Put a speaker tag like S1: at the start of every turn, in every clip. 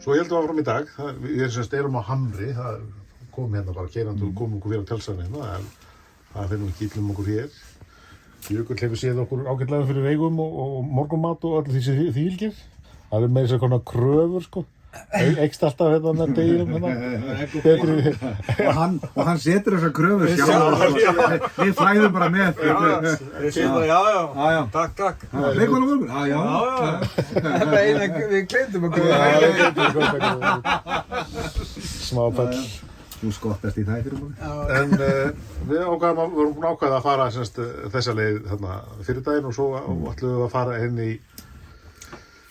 S1: Svo ég heldum áfram í dag, við erum á Hamri, það kom hérna bara keyrandi og kom okkur fyrir á tjálsvæðinu hérna, en það fyrir nú ekki illum okkur hér. Jökull hefur séð okkur ágætlega fyrir eigum og morgunmat og allir því sem því fylgir. Það er meira svona kröfur sko. Eikst alltaf hérna með deginum hérna.
S2: Og hann setur þessar kröfur sjálf. Við flæðum bara með.
S3: Við séum bara já. Takk.
S2: Leikmann á morgun? Já.
S3: Það er eina við gleymdum að koma.
S1: Smá pell.
S2: Þú skottast í það fyrir múli.
S1: En við vorum búin að ákveða að fara þessa leið þarna fyrir daginn og svo ætlum við að fara inn í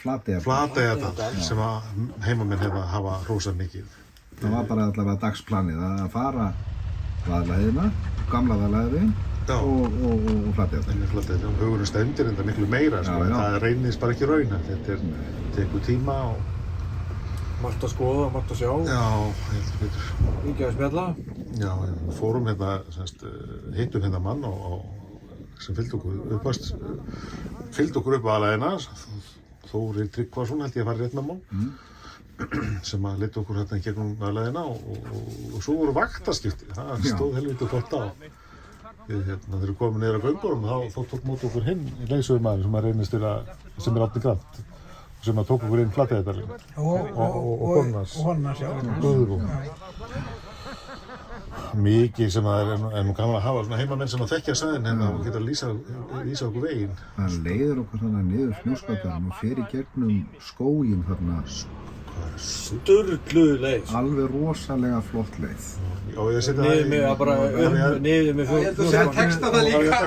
S1: Flateyjardal sem að heimamenn hérna hafa hrósað mikið.
S2: Það var bara allavega dagsplanið að fara vaðalagðina, gamla vaðalagðin og Flateyjardal.
S1: Flateyjardal, hugurinn stendur enda miklu meira, sko. Það reynist bara ekki raun. Þetta tekur tíma og
S3: margt að skoða, margt að sjá.
S1: Já, heldur betur.
S3: Mikið að spjalla.
S1: Já, fórum hérna, hittum hérna mann sem fylgdi okkur upp aðalæðina. Þórir Tryggvason held ég að fara rétt með mál. Sem að leiddi okkur hérna í gegnum aðalæðina og svo voru vaktaskipti. Það stóð helviti gott á. Þegar við komum niður á göngunum þá tók móti okkur hinn leiðsögumaður sem að reynist sem Árni Grant. Sem að tók okkur inn Flateyjardalinn og konans Guðrún. Mikið sem að er nú gaman að hafa svona heimamenn sem að þekkja svæðin hérna og geta að lýsa okkur veginn.
S2: Það leiðir okkur þarna niður Fnjóskadalinn og fer í gegnum skóginn þarna.
S3: Sturluð leið.
S2: Alveg rosalega flott leið.
S1: Já, ég setja það
S3: niður með
S4: Texta það líka.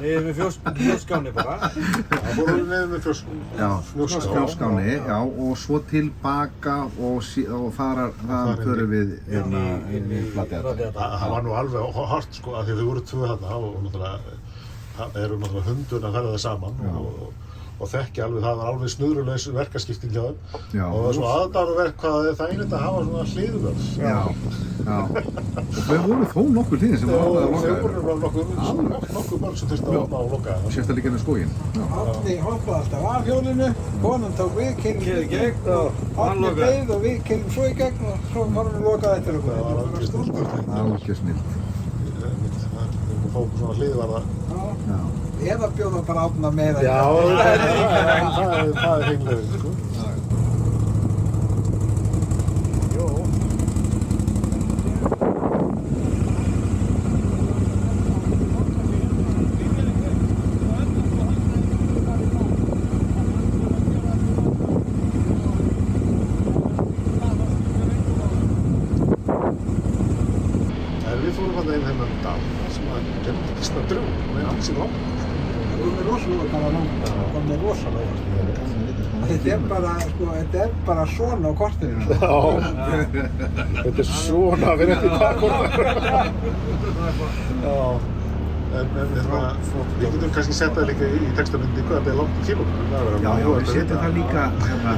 S3: Niður með Fjóskáni bara.
S1: Það fórum við niður með
S2: Fjóskáni, já, og svo tilbaka og þar förum við inn í Flateyjardal.
S1: Það var nú alveg hart sko, af því að þau voru tvö þarna og náttúrulega eru náttúrulega hundun að ferða það saman og þekki alveg, það var alveg snurðulaus verkaskipting hjá þeim og það var svo aðdáðverk hvað það er einmitt að hafa svona hliðvörð.
S2: Já. Og þau voru þó nokkur tíðin sem var alveg að loka.
S1: Þau voru nokkur mörg sem þurfti að opna og loka.
S2: Og sérstaklega inn í skóginn.
S4: Árni hoppaði alltaf af hjólinu, konan tók við, keyrði í gegn og Árni beið og við keyrðum svo í gegn og svo varum við lokað eftir okkur.
S1: Það var alveg stórkvöld.
S2: Algjör snillt.
S1: Við fórum svona hliðvarða.
S4: Eða bjóða bara Árna meira.
S1: Já, það er heimleginn, sko. Við fórum þarna inn þennan dal sem að gerðist að drögu og er alls í langt.
S4: Komið rosalega. Þetta er bara svona á kortinu.
S1: Já, þetta er svona að vera eftir það kortinu. Já, en við getum kannski sett það líka í textamyndi hvað þetta er langt kílómetrar.
S2: Já, við setjum það líka hérna.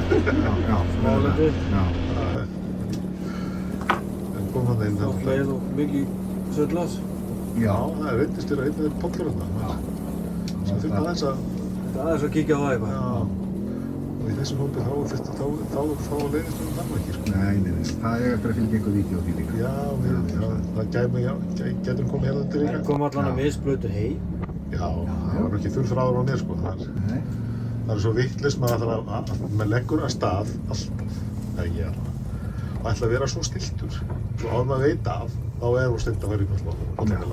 S1: En kom þarna inn
S3: og leið og mikið söllas.
S2: Já,
S1: það reyndist þér að einn eða pollur þarna. Svo þurfti aðeins að...
S3: Aðeins að kíkja á það eitthvað.
S1: Já, og í þessum hópi þá leiðist við þarna ekki, sko.
S2: Nei, það er eftir að fylgja einhver vídeo á því líka.
S1: Já, það getur komið hérna undir líka.
S3: Það kom allan að misblötu hei.
S1: Já, það var ekki þurrþráður á mér, sko. Það er svo vitlaust maður leggur að stað alltaf, það ég alveg. Og ætla að vera svo stiltur. Svo áður maður veit af, þá er hún stilt að vera í mjög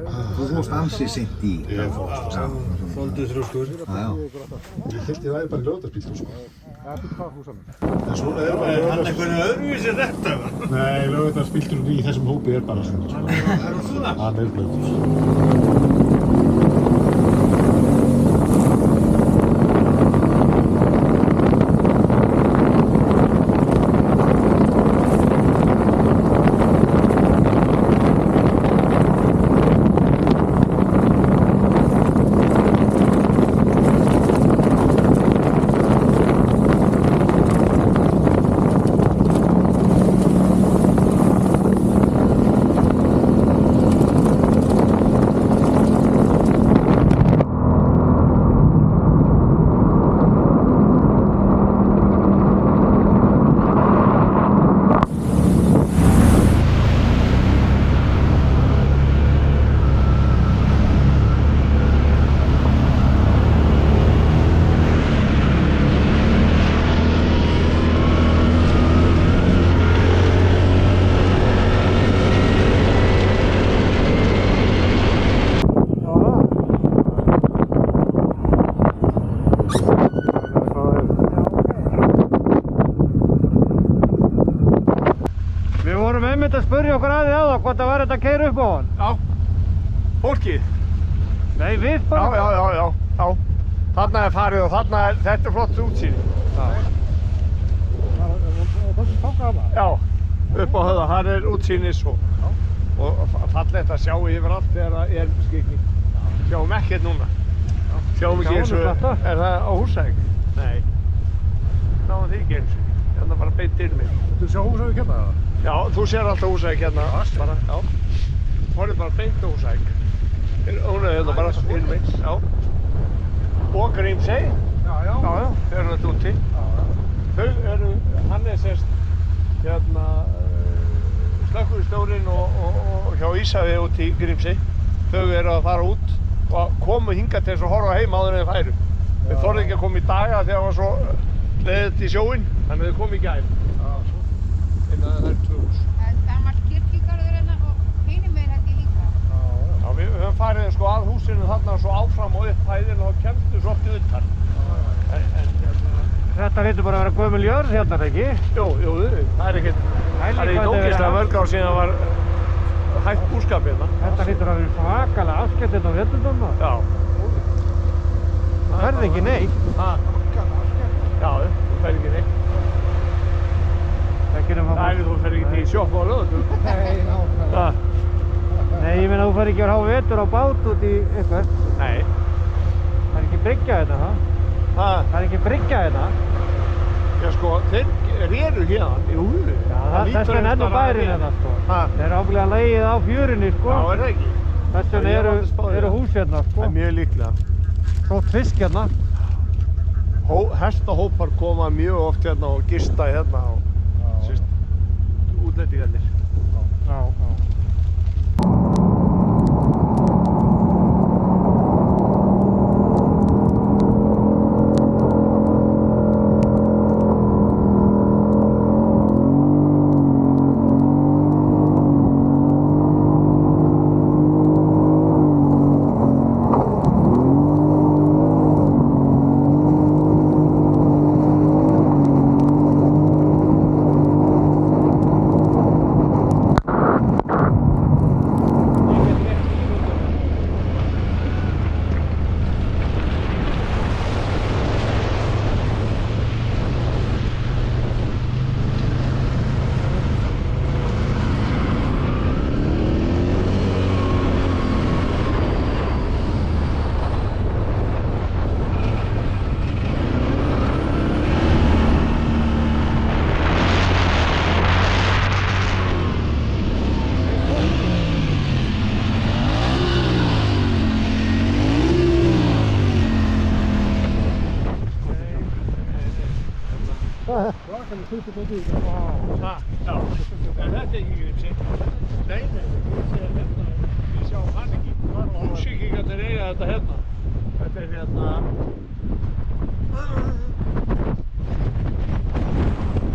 S2: Þú fórst ansi seint í.
S1: Ég fórst.
S3: Svolítið þrjóskur.
S1: Ég held ég væri bara í Laugardalsbílnum, sko. En svona er bara...
S3: Er hann einhvern öðruvísi en þetta?
S1: Nei, Laugardalsbílnum í þessum hópi er bara svona, sko. Hann er blöður.
S5: einmitt að spyrja okkur aðeins á það hvort það var þetta að keyra upp á hann.
S6: Já, fólkið.
S5: Nei, við bara.
S6: Já. Þarna er farið og þetta er flott útsýni.
S5: Þessum tókaða?
S6: Já, upp á höfða, þar er útsýnis og fallegt að sjá yfir allt þegar það er skikning. Sjáum ekkert núna. Sjáum ekki eins og, er það á Húsavík? Nei, náðum því ekki eins og. Hérna bara beint inn mig.
S1: Þú sjá Húsavík hérna?
S6: Já, þú sér alltaf Húsavík hérna. Bara, já. Horfðu bara beint á Húsavík. Hún er hérna bara inn mig. Já. Og Grímsey. Já. Þau eru þetta úti. Þau eru, hann er sérst hérna slökkviliðsstjórinn og hjá Íshafi úti í Grímsey. Þau eru að fara út og komu hingað til þess að horfa heim áður en þau færu. Þau þorðu ekki að koma í daga þegar það var svo leiðið í sjóinn, þannig að þau kom í gær. Innan það er 2 hús.
S7: Gammal kirkjugarður hérna og hinum megin held ég líka.
S6: Já, við höfum farið sko að húsinu þarna og svo áfram og upp hæðin og þá kemstu svo oft utan.
S5: Þetta hlýtur bara að vera gömul jörð hérna, ekki?
S6: Jú, það er ekkert, það er ekkert ógeðslega mörg ár síðan var hægt búskap hérna.
S5: Þetta hlýtur að vera svakalega afskett hérna á vettundum.
S6: Já.
S5: Það ferði ekki neitt.
S6: Já, þú ferð ekki neitt. Þú ferð ekki til sjoppa á löðum.
S4: Nei, nákvæmlega.
S5: Nei, ég meina þú ferð ekki að hafa vetur á bát út í eitthvað.
S6: Nei.
S5: Það er ekki bryggja þetta, ha? Það er ekki bryggja þetta.
S6: Já sko, þeir réru hérna. Jú.
S5: Já, þess vegna er nú bærinn hérna, sko. Þeir eru ábyggilega legið á fjörunni, sko.
S6: Já, er það ekki?
S5: Þess vegna eru hús hérna, sko.
S6: Það er mjög líklega.
S5: Svont fisk hérna.
S6: Hestahópar koma mjög oft hérna og gista hérna og útlendingarnir.
S5: Já.
S6: Já, en þetta er ekki Grímsey. Nei, Grímsey er hérna. Við sjáum hann ekki. Húsvíkingarnir eiga þetta hérna. Þetta er hérna.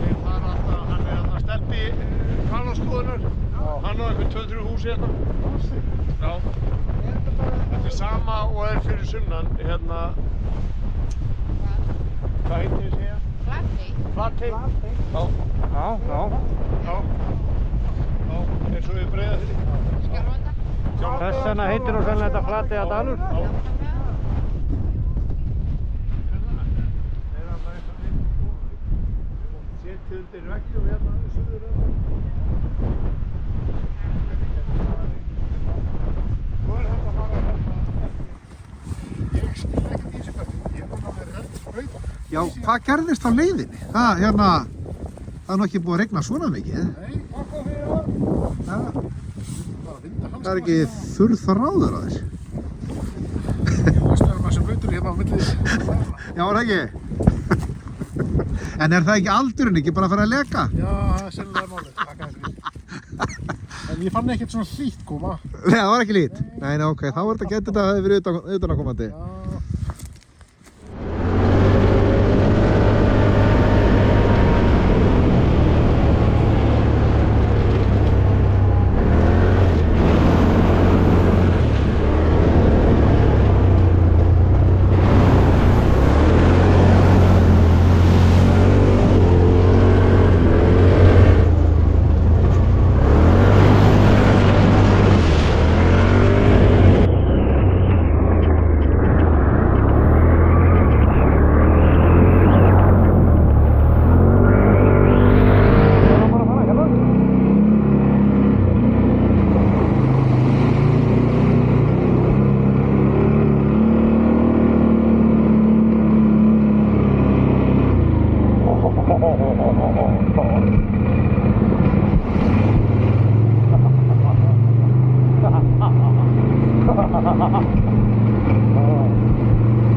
S6: Þeir fara alltaf, hann er hérna Stebbi Hvalárskoðunar. Hann á einhvern 2-3 hús hérna. Já. Þetta er sama og er fyrir sunnan hérna. Hvað heitir þið segja? Flatey. Já, eins og við Breiðafirði.
S7: Skjálfanda.
S5: Þess vegna heitir nú sennilega þetta Flateyjardalur.
S6: Setið undir veggjum hérna í suður. Hvað er þetta að fara hérna?
S1: Ég skil ekkert í þessu börn. Ég er búinn að vera sprauta.
S2: Já, hvað gerðist á leiðinni? Það er nú ekki búið að regna svona mikið.
S1: Nei, hvað kom fyrir það?
S2: Það er ekki þurr þráður á þess.
S1: Ég veist að þessu brautur hérna á milli.
S2: Já, er það ekki? En er það ekki aldurinn ekki bara að fara að leka?
S1: Já, það er sennilega málið. En ég fann ekkert svona hlýtt koma.
S2: Nei, það var ekki lít. Nei, ok, þá var þetta getið að það hefur verið utanakomandi.
S1: Já.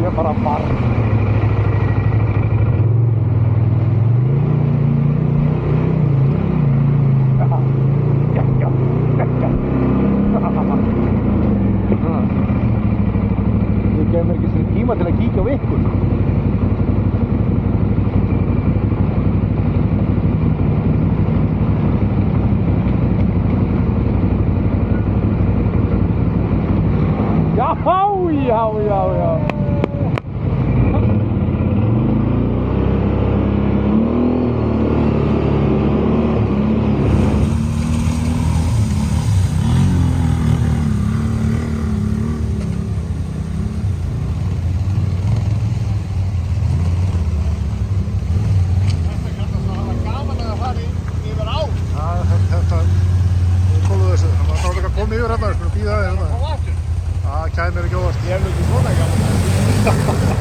S6: Ég er bara barn. Ég gef mér ekki sér tíma til að kíkja á ykkur. Já.
S1: Komið yfir hérna, við skulum bíða þig hérna. Það kæmi mér ekki óvart.
S6: Ég er nú ekki svona gaman.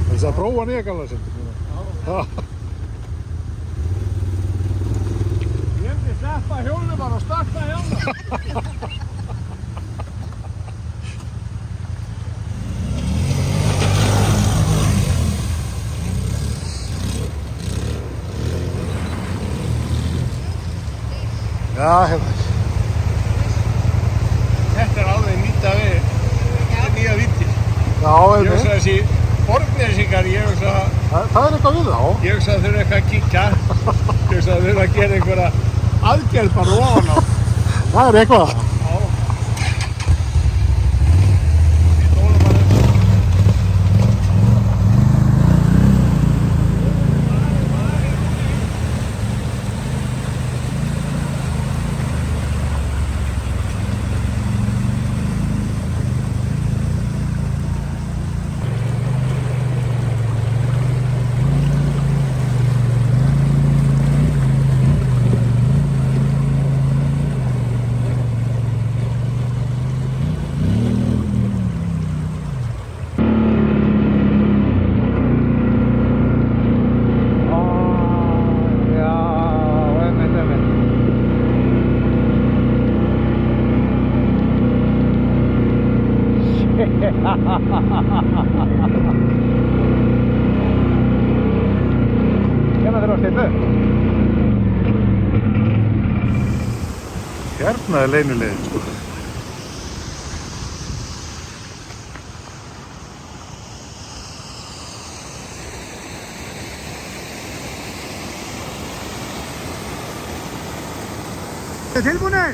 S1: Þess að prófa nýja gamla sinn.
S6: Ég myndi sleppa hjólinu bara og starta hjálna.
S1: Já, hérna.
S6: Þetta er alveg nýtt að við. Þetta er nýja vittir.
S1: Já,
S6: Ég hugsa þessi borgnesingar, ég hugsa
S1: það er eitthvað við þá.
S6: Ég hugsa að þurfa eitthvað að kíkja. Ég hugsa að þurfa að gera einhverja aðgerð bara ofan á.
S1: Það er eitthvað.
S6: Já. Við dólum bara
S1: Hérna þurfa að stilla upp. Hérna er leynilegin, sko.
S3: Er tilbúinir?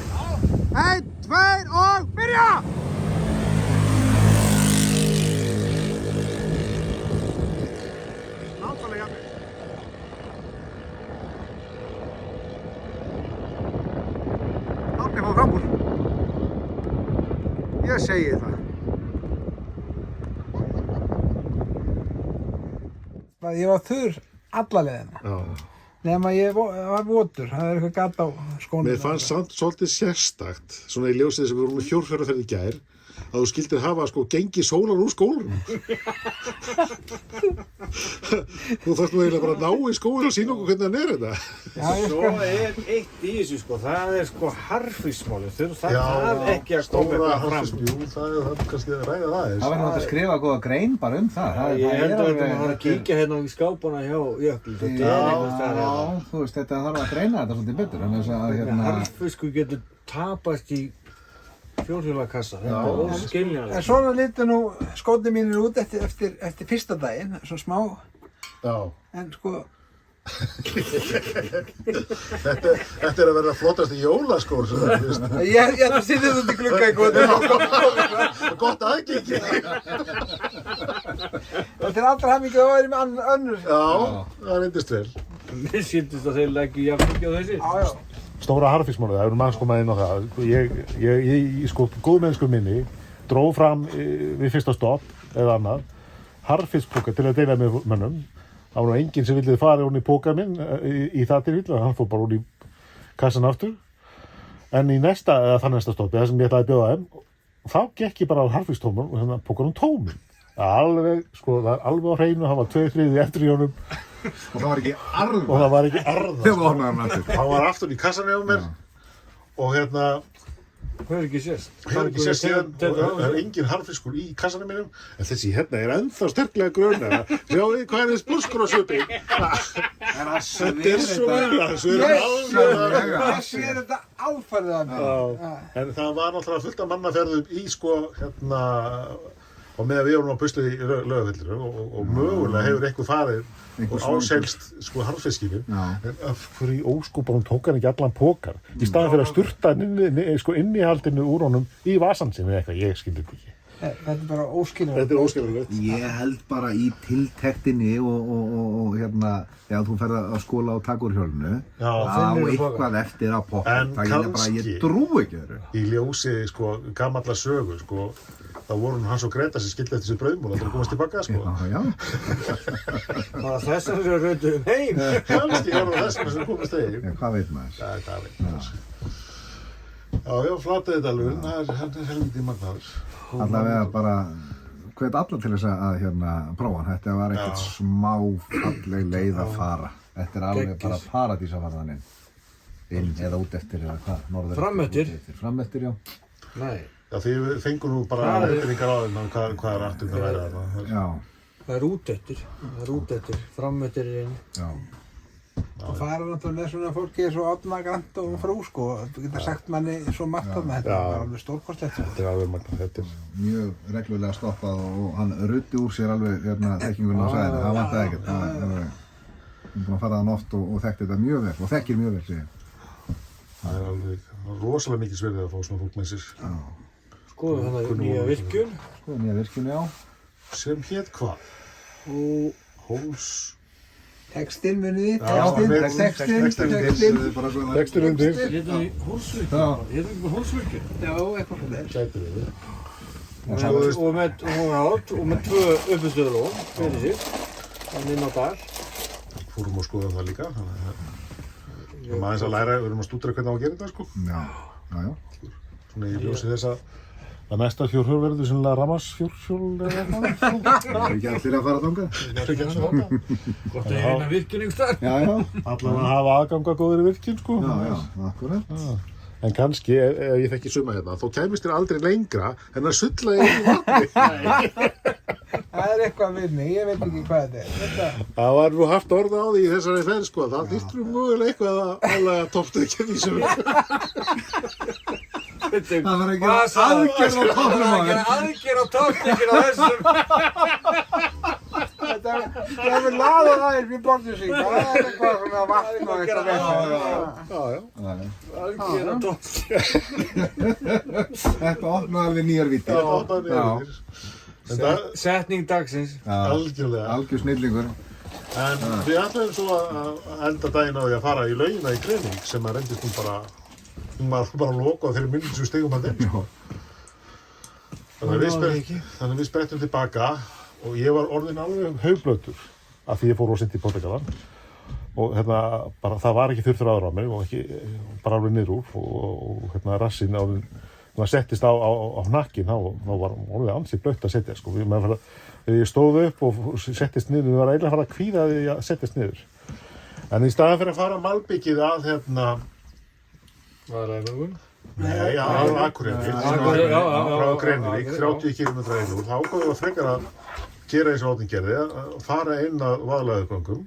S3: Já. 1, 2 og byrja! Nákvæmlega jafnir. Árni fór fram úr. Ég segi það.
S4: Ég var þurr alla leiðina.
S1: Já.
S4: Nema ég var votur, það er eitthvað gat á skónum.
S1: Mér fannst samt svolítið sérstakt, svona í ljósið þess að við vorum með fjórferðarferð í gær, að þú skildir hafa sko gengið sólar úr skólanum. Þú þarft nú eiginlega bara að ná í skólan og sína okkur hvernig hann er þetta.
S4: Já, ég
S5: Svo
S4: skal.
S5: er eitt í þessu sko, það er sko harfismálið, það
S1: Já,
S5: þarf ekki að koma
S1: stóra
S5: eitthvað fram.
S1: harfismjú, það er kannski að ræða það.
S2: Það verður hægt að skrifa góða grein bara um það.
S5: Ég held að þetta maður að kíkja hérna í skápana hjá Jökli, þetta er einhvers staðar hérna.
S2: Já, þú veist, þetta þarf að greina þetta svolítið betur. Þannig að hérna,
S5: Harfisku getur tapast í fjórhjólakassa, þetta er
S4: En
S5: óskiljanlegt.
S4: svona litur nú skóti mínir út eftir fyrsta daginn, svona smá,
S1: Já.
S4: en sko,
S1: Þetta er að vera flottasti jólaskór sem það finnst.
S4: ég ætla að sitja út í glugga í góðinu.
S1: Gott aðgengi.
S4: Þetta er allra hafmyggið að vera með önnur.
S1: Já, það reyndist vel.
S5: Mér sýndist að þeir leggja jafn mikið á þessi.
S4: Já, já.
S1: Stóra harfismálið, það eru manns komað inn á það. Ég sko, góðmennsku minni, dró fram við fyrsta stopp eða annað, harfispóka til að deila með mönnum. Það var nú enginn sem vildi fara hún í póka minn í það tilvíll, hann fór bara hún í kassan aftur. En í næsta, eða það næsta stoppi, það sem ég ætlaði að bjóða þeim, þá gekk ég bara á harfistómum og hérna pókanum tómum. Alveg, sko, það er alveg á hreinu, hann var 2/3 eftir í honum
S2: Og það var ekki arða.
S1: og það var ekki arða.
S2: Þegar við opnaðum hann aftur.
S1: Hann var aftur í kassan hjá mér og
S6: Það er ekki sést.
S1: hefur ekki sést síðan og það er engin harðfiskur í kassanum mínum en þessi hérna er ennþá sterklega gröna. Sjáðu hvað er þess blúskur á svipin. Þetta er svo verða, svo er alveg.
S4: Ég sé þetta alfarið af mér.
S1: En það var náttúrulega fullt af mannaferðum í sko og meðan við vorum á buslu í Laugavellinu og mögulega hefur eitthvað farið og áselst sko harðfiskinu en af hverju óskupunum tók hann ekki allan pókar í staðan fyrir að sturta innihaldinu úr honum í vasan sinn eða eitthvað, ég skildi þetta ekki.
S4: Þetta er bara óskiljanlegt.
S1: Þetta er óskiljanlegt.
S2: Ég held bara í tiltektinni og þegar þú ferð að skóla og taka úr hjólinu á eitthvað eftir að poppa.
S1: En
S2: Það er bara, ég trúi ekki öðru.
S1: Í ljósi sko gamalla sögu sko þá voru Hans og Greta sem skildi eftir sér brauðmúl að komast tilbaka sko.
S2: Já.
S6: Bara þess að við röndum heim.
S1: Kannski var það þess sem komast heim.
S2: Hvað veit maður?
S1: Það veit maður. Já, Flateyri dalurinn, það er helviti magnaður.
S2: Allavega bara hvet alla til þess að prófa hann. Þetta var ekkert smá falleg leið að fara. Þetta er alveg bara paradís að fara þannig inn eða út eftir eða hvað, norður. Frameftir, já.
S6: Nei.
S1: Já, því við fengum nú bara reyndingar á þeim hvað er aftur að væri þarna.
S2: Já.
S6: Það er út eftir, frameftir er inn.
S2: Já.
S4: Og það er náttúrulega með svona fólki svo Árna Grant og frú sko, þú getur sagt manni svo margt þarna, þetta er alveg stórkostlegt.
S1: Þetta er alveg magnað, þetta er
S2: Mjög reglulega stoppað og hann ruddi úr sér alveg þekkingunum og sagði það vantaði ekkert. Hann er búinn að fara þann oft og þekkti þetta mjög vel og þekkir mjög vel sig.
S1: Það er alveg rosalega mikið sverðið að fá svona fólk með sér.
S6: Skoðum hérna nýja virkjun.
S2: Nýja virkjun, já.
S1: Sem hét hvað? Hóls...
S4: Textinn munið
S2: Textinn undir.
S6: Hérna í Hólsvirkjun. Hérna í Hólsvirkjun.
S4: Já, eitthvað svona þess.
S1: Gæti við.
S6: Og með 2 uppistöðulón fyrir sig. Þannig inn á dal.
S1: Fórum og skoðum það líka. Við erum aðeins að læra, við erum að stúdra hvernig á að gera þetta sko.
S2: Já.
S1: Svona í ljósi þess að næsta fjórhjól verður sennilega rafmagnsfjórhjól eða eitthvað.
S2: Það er ekki allir að fara þangað.
S6: Gott að eina virkjun ykkur þar.
S2: Já.
S1: Allavega að hafa aðgang að góðri virkjun sko.
S2: Já, akkurat.
S1: En kannski, ef ég þekki suma hérna, þá kæmist þér aldrei lengra en að sulla í vatni.
S4: Það er eitthvað við mig, ég veit ekki hvað þetta er.
S1: Það var nú haft orð á því í þessari ferð sko, það þyrftur mögulega eitthvað að álega toppstökkja því sem
S2: Það var ekki aðgerð á toppnum á þér.
S6: Aðgerð á toppningin á þessum.
S4: Þetta hefur laðað aðeins við borðsík, það er eitthvað svona vatn og eitthvað
S1: Já.
S6: Aðgerð á toppningin.
S2: Þetta opnaði alveg nýjar víti.
S1: Það opnaði nýjar vítir.
S6: Setning dagsins.
S1: Algjörlega.
S2: Algjör snillingur.
S1: En við ætlum svo að enda daginn á því að fara í laugina í Grenivík sem að reyndist hún bara lokað þeirri myndin sem stigum að þeim. Þannig að við sprettum tilbaka og ég var orðinn alveg haugblötur af því ég fór seint í Portúgalan og það var ekki þurftur aðra á mig og ekki bara alveg niður úr og rassinn áður maður settist á hnakkinn þá var orðið ansið blautt að setja sko. Ég stóð upp og settist niður, við varum eiginlega að fara að kvíða því að settist niður. En í staðan fyrir að fara malbyggið að
S6: Vaðlaheiðargöngum?
S1: Nei, á Akureyri, frá Grenivík, 30 km inn úr. Þá ákváðum við frekar að gera eins og Árni gerði, að fara inn að Vaðlaheiðargöngum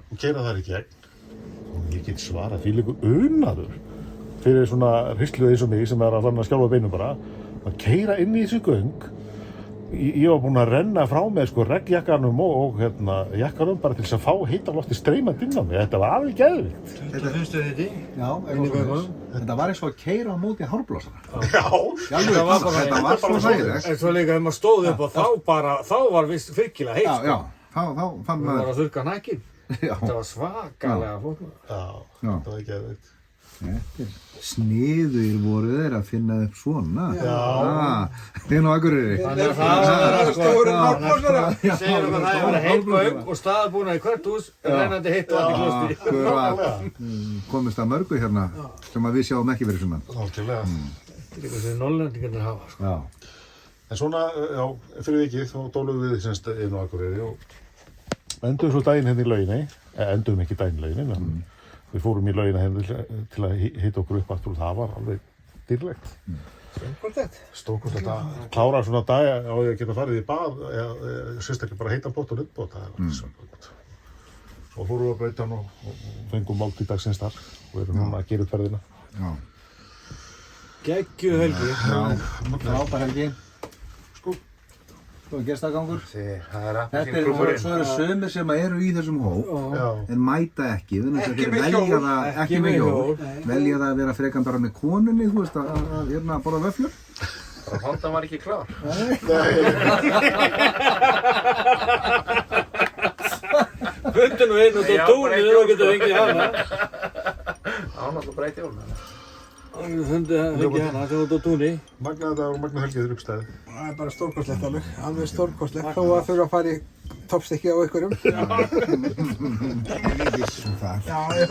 S1: og keyra þar í gegn. Og ég get svarað því líka unaður fyrir svona hryslu eins og mig sem er að skjálfa beinum bara, að keyra inn í þessu göng. Ég var búinn að renna frá með sko regnjakkanum og jakkanum bara til þess að fá heita lofti streymandi inn á mig. Þetta var alveg geðvikt.
S6: Þetta finnstu þetta?
S2: Já, þetta var eins og að keyra á móti hárblásara.
S1: Já,
S2: þetta var svo sæðilegt.
S6: En svo líka þegar maður stóð upp og þá var vist virkilega heitt.
S2: Já, þá fann
S6: maður. Það var að þurrka hnakkinn. Þetta var svakalega flott.
S1: Já, þetta var geðvikt.
S2: Sniðugir voru þeir að finna upp svona. Þinn á Akureyri.
S6: Þannig að það var stóru hárblásara. Segjum að það var heitt göng og staðbúna í hvert hús rennandi heitt vatn í klosti.
S2: Akkurat. Komist að mörgu hérna sem að við sjáum ekki verið svona.
S1: Náttúrulega.
S6: Þetta er eitthvað sem Norrlendingarnir hafa.
S2: Já.
S1: En svona, já, fyrir vikið þá dólum við semst inn á Akureyri og endum svo daginn hérna í Lauginni, endum ekki daginn í Lauginni, en við fórum í Laugina hérna til að hita okkur upp aftur og það var alveg dýrlegt. Stórkostlegt að klára svona dag á því að geta farið í bað, eða sérstaklega bara heitan pott og nuddbót, það var svona gott. Svo fórum við á Brautan og fengum máltíð dagsins þar og erum núna að gera upp ferðina.
S2: Já.
S3: Geggjuð helgi.
S2: Frábær helgi. Sko. Svo er gestagangur.
S6: Það er
S2: Þetta eru sömur sem eru í þessum hóp,
S1: Já.
S2: en mæta ekki.
S4: Ekki með
S2: velja
S4: hjól.
S2: það, ekki með hjól. Velja það að vera frekan bara með konunni, þú veist, að hérna borða vöfflur.
S6: Bara Honda var ekki klár.
S3: Fundu nú einn út á túnið og getur fengið hana.
S6: Það var náttúrulega breytt jól.
S3: Fundu fengið hana, það var út á túnið.
S1: Magnaði dag og magnaði helgi þeir uppstæði.
S4: Það er bara stórkostlegt alveg stórkostlegt. Þó að þurfa að fara í toppstykki á einhverjum.
S2: Vissum það.
S4: Já, já.